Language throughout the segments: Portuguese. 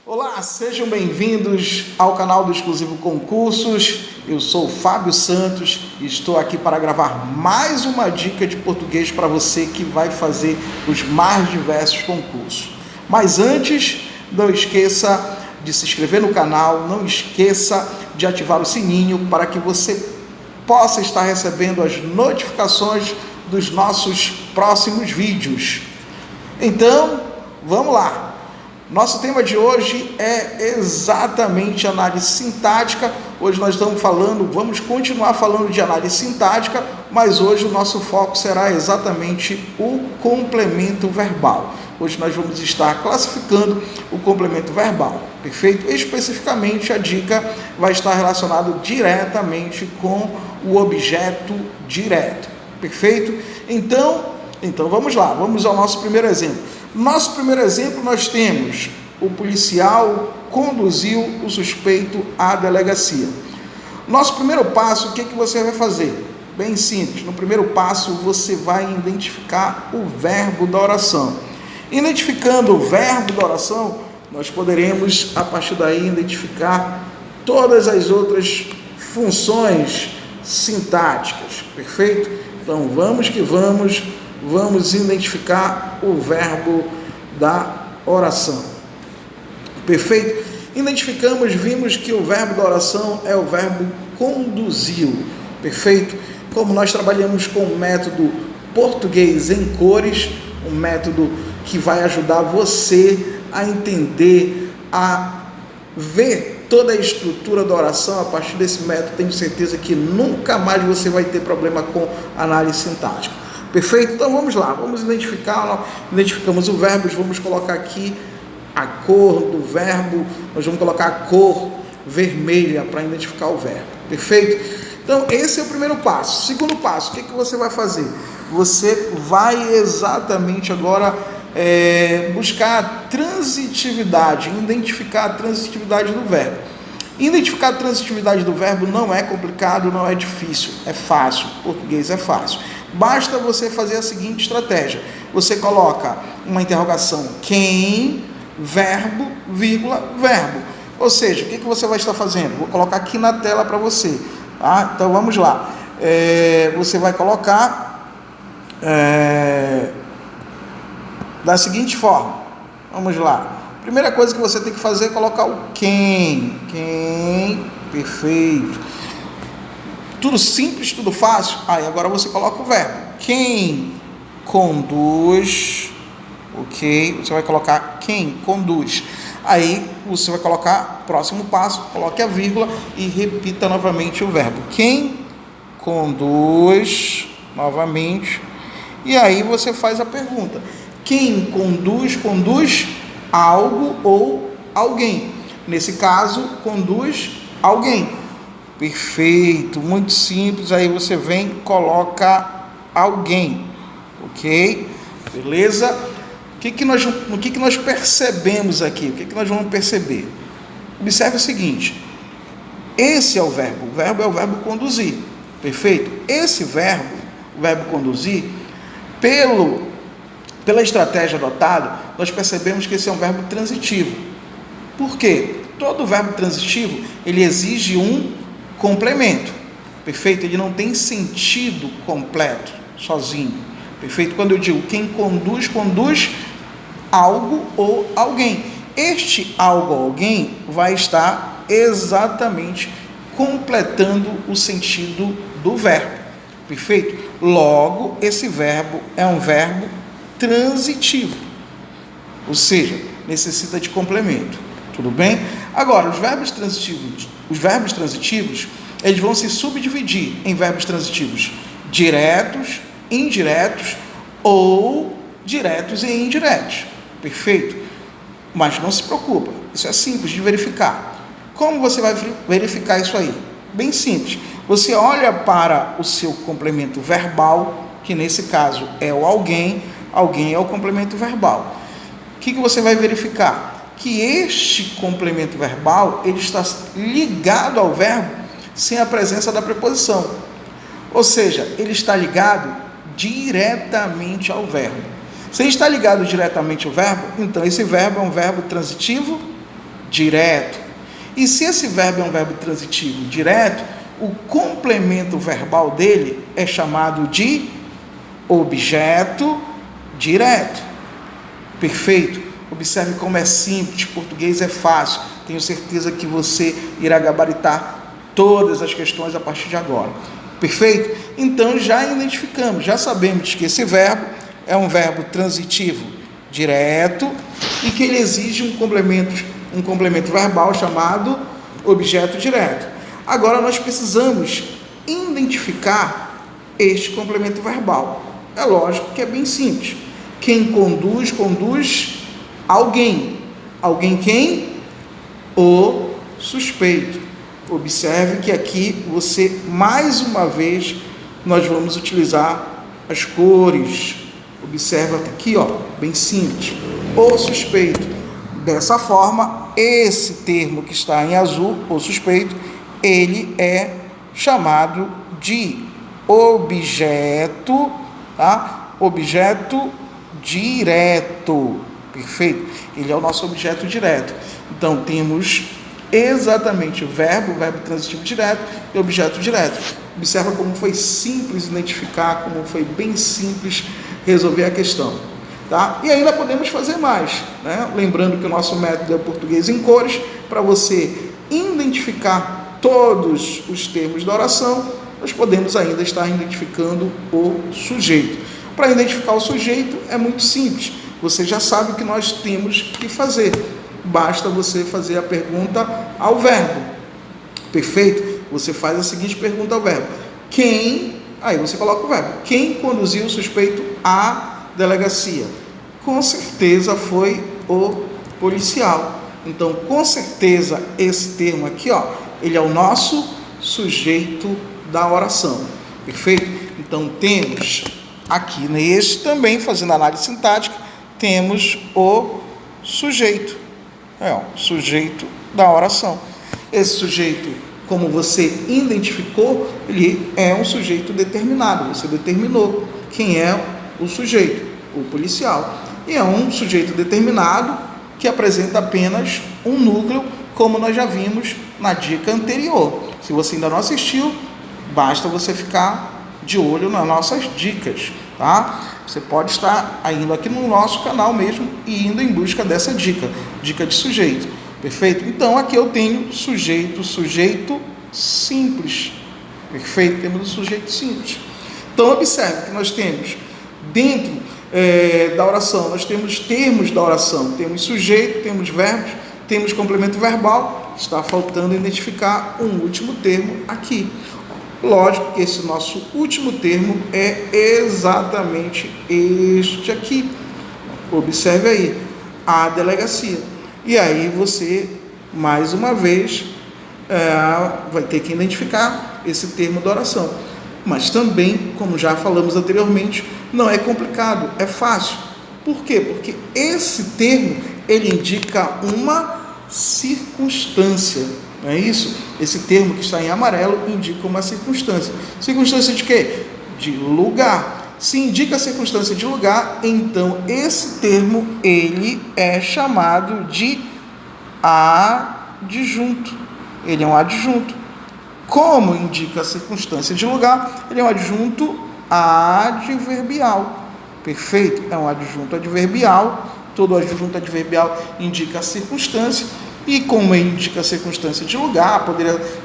Olá, sejam bem-vindos ao canal do Exclusivo Concursos. Eu sou o Fábio Santos e estou aqui para gravar mais uma dica de português para você que vai fazer os mais diversos concursos. Mas antes, não esqueça de se inscrever no canal, não esqueça de ativar o sininho para que você possa estar recebendo as notificações dos nossos próximos vídeos. Então, vamos lá! Nosso tema de hoje é exatamente análise sintática. Hoje nós vamos continuar falando de análise sintática, mas hoje o nosso foco será exatamente o complemento verbal. Hoje nós vamos estar classificando o complemento verbal, perfeito? Especificamente a dica vai estar relacionada diretamente com o objeto direto, perfeito? Então vamos lá, vamos ao nosso primeiro exemplo. Nosso primeiro exemplo, nós temos: o policial conduziu o suspeito à delegacia. Nosso primeiro passo, o que você vai fazer? Bem simples. No primeiro passo, você vai identificar o verbo da oração. Identificando o verbo da oração, nós poderemos, a partir daí, identificar todas as outras funções sintáticas, perfeito? Então, vamos que vamos identificar o verbo da oração. Perfeito? Identificamos, vimos que o verbo da oração é o verbo conduziu. Perfeito? Como nós trabalhamos com o método português em cores, um método que vai ajudar você a entender, a ver toda a estrutura da oração. A partir desse método, tenho certeza que nunca mais você vai ter problema com análise sintática. Perfeito? Então vamos lá, vamos identificamos o verbo, vamos colocar aqui a cor do verbo, nós vamos colocar a cor vermelha para identificar o verbo, perfeito? Então esse é o primeiro passo. Segundo passo, o que você vai fazer? Você vai exatamente agora buscar a transitividade, identificar a transitividade do verbo. Identificar a transitividade do verbo não é complicado, não é difícil, é fácil, português é fácil. Basta você fazer a seguinte estratégia: você coloca uma interrogação quem, verbo, vírgula, verbo. Ou seja, o que você vai estar fazendo? Vou colocar aqui na tela para você. Tá? Então vamos lá. Você vai colocar da seguinte forma. Vamos lá. Primeira coisa que você tem que fazer é colocar o quem, perfeito. Tudo simples, tudo fácil. Aí agora você coloca o verbo. Quem conduz, ok? Você vai colocar quem conduz. Aí você vai colocar, próximo passo, coloque a vírgula e repita novamente o verbo. Quem conduz, novamente. E aí você faz a pergunta. Quem conduz algo ou alguém. Nesse caso, conduz alguém. Perfeito, muito simples. Aí você vem e coloca alguém, ok? Beleza? O que nós percebemos aqui? O que nós vamos perceber? Observe o seguinte: esse é o verbo é o verbo conduzir, perfeito? Esse verbo, o verbo conduzir, pela estratégia adotada, nós percebemos que esse é um verbo transitivo. Por quê? Todo verbo transitivo, ele exige um complemento, perfeito? Ele não tem sentido completo, sozinho, perfeito? Quando eu digo quem conduz algo ou alguém, este algo ou alguém vai estar exatamente completando o sentido do verbo, perfeito? Logo, esse verbo é um verbo transitivo, ou seja, necessita de complemento, tudo bem? Agora, os verbos transitivos, eles vão se subdividir em verbos transitivos diretos, indiretos ou diretos e indiretos, perfeito? Mas não se preocupa, isso é simples de verificar. Como você vai verificar isso aí? Bem simples, você olha para o seu complemento verbal, que nesse caso é o alguém é o complemento verbal. O que você vai verificar? Que este complemento verbal, ele está ligado ao verbo sem a presença da preposição. Ou seja, ele está ligado diretamente ao verbo. Se ele está ligado diretamente ao verbo, então esse verbo é um verbo transitivo direto. E se esse verbo é um verbo transitivo direto, o complemento verbal dele é chamado de objeto direto. Perfeito? Observe como é simples, português é fácil. Tenho certeza que você irá gabaritar todas as questões a partir de agora. Perfeito? Então já identificamos, já sabemos que esse verbo é um verbo transitivo direto e que ele exige um complemento verbal chamado objeto direto. Agora nós precisamos identificar este complemento verbal. É lógico que é bem simples. Quem conduz, conduz alguém. Alguém quem? O suspeito. Observe que aqui você, mais uma vez, nós vamos utilizar as cores. Observa aqui, ó, bem simples. O suspeito. Dessa forma, esse termo que está em azul, o suspeito, ele é chamado de objeto, tá? Objeto direto. Perfeito? Ele é o nosso objeto direto. Então, temos exatamente o verbo transitivo direto e objeto direto. Observa como foi simples identificar, como foi bem simples resolver a questão. Tá? E ainda podemos fazer mais, né? Lembrando que o nosso método é português em cores. Para você identificar todos os termos da oração, nós podemos ainda estar identificando o sujeito. Para identificar o sujeito é muito simples, você já sabe o que nós temos que fazer, basta você fazer a pergunta ao verbo. Perfeito? Você faz a seguinte pergunta ao verbo: quem, aí você coloca o verbo, quem conduziu o suspeito à delegacia? Com certeza foi o policial. Então, com certeza, esse termo aqui, ó, ele é o nosso sujeito da oração. Perfeito? Então, temos aqui neste também, fazendo análise sintática, temos o sujeito. O sujeito da oração. Esse sujeito, como você identificou, ele é um sujeito determinado. Você determinou quem é o sujeito, o policial. E é um sujeito determinado que apresenta apenas um núcleo, como nós já vimos na dica anterior. Se você ainda não assistiu, basta você ficar de olho nas nossas dicas, tá? Você pode estar indo aqui no nosso canal mesmo e indo em busca dessa dica de sujeito. Perfeito? Então, aqui eu tenho sujeito simples. Perfeito? Temos o sujeito simples. Então, observe que nós temos dentro da oração, nós temos termos da oração, temos sujeito, temos verbos, temos complemento verbal. Está faltando identificar um último termo aqui. Lógico que esse nosso último termo é exatamente este aqui. Observe aí, a delegacia. E aí você, mais uma vez, vai ter que identificar esse termo da oração. Mas também, como já falamos anteriormente, não é complicado, é fácil. Por quê? Porque esse termo, ele indica uma circunstância, não é isso? Esse termo que está em amarelo indica uma circunstância. Circunstância de quê? De lugar. Se indica a circunstância de lugar, então esse termo, ele é chamado de adjunto. Ele é um adjunto. Como indica a circunstância de lugar, ele é um adjunto adverbial. Perfeito? É um adjunto adverbial. Todo adjunto adverbial indica a circunstância. E como indica a circunstância de lugar,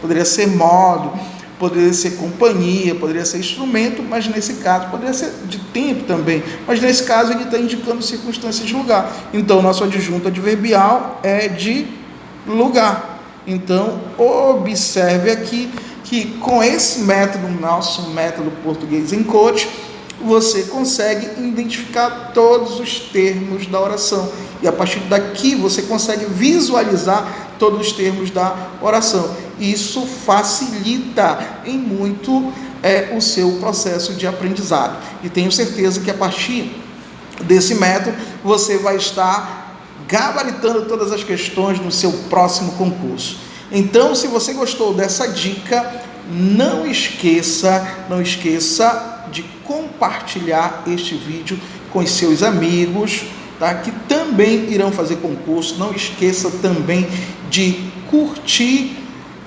poderia ser modo, poderia ser companhia, poderia ser instrumento, mas nesse caso poderia ser de tempo também. Mas nesse caso ele está indicando circunstância de lugar. Então, nosso adjunto adverbial é de lugar. Então, observe aqui que com esse método, nosso método português em cores, você consegue identificar todos os termos da oração. E a partir daqui você consegue visualizar todos os termos da oração. Isso facilita em muito o seu processo de aprendizado. E tenho certeza que a partir desse método você vai estar gabaritando todas as questões no seu próximo concurso. Então, se você gostou dessa dica, não esqueça de compartilhar este vídeo com os seus amigos, tá? Que também irão fazer concurso. Não esqueça também de curtir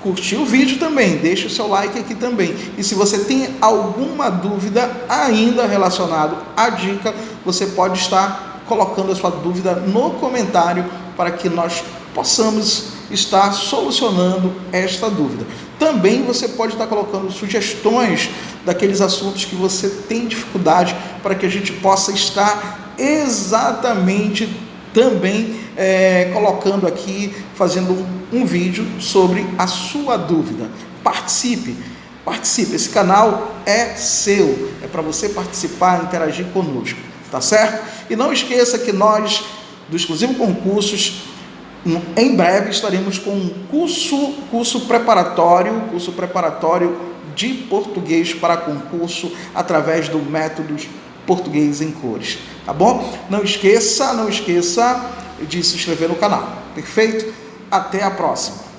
o vídeo também, deixa o seu like aqui também. E se você tem alguma dúvida ainda relacionado à dica, você pode estar colocando a sua dúvida no comentário para que nós possamos estar solucionando esta dúvida. Também você pode estar colocando sugestões daqueles assuntos que você tem dificuldade, para que a gente possa estar exatamente também colocando aqui, fazendo um vídeo sobre a sua dúvida. Participe, esse canal é seu, é para você participar, interagir conosco, tá certo? E não esqueça que nós, do Exclusivo Concursos, em breve estaremos com um curso preparatório de português para concurso, através do método Português em Cores, tá bom? Não esqueça de se inscrever no canal, perfeito? Até a próxima!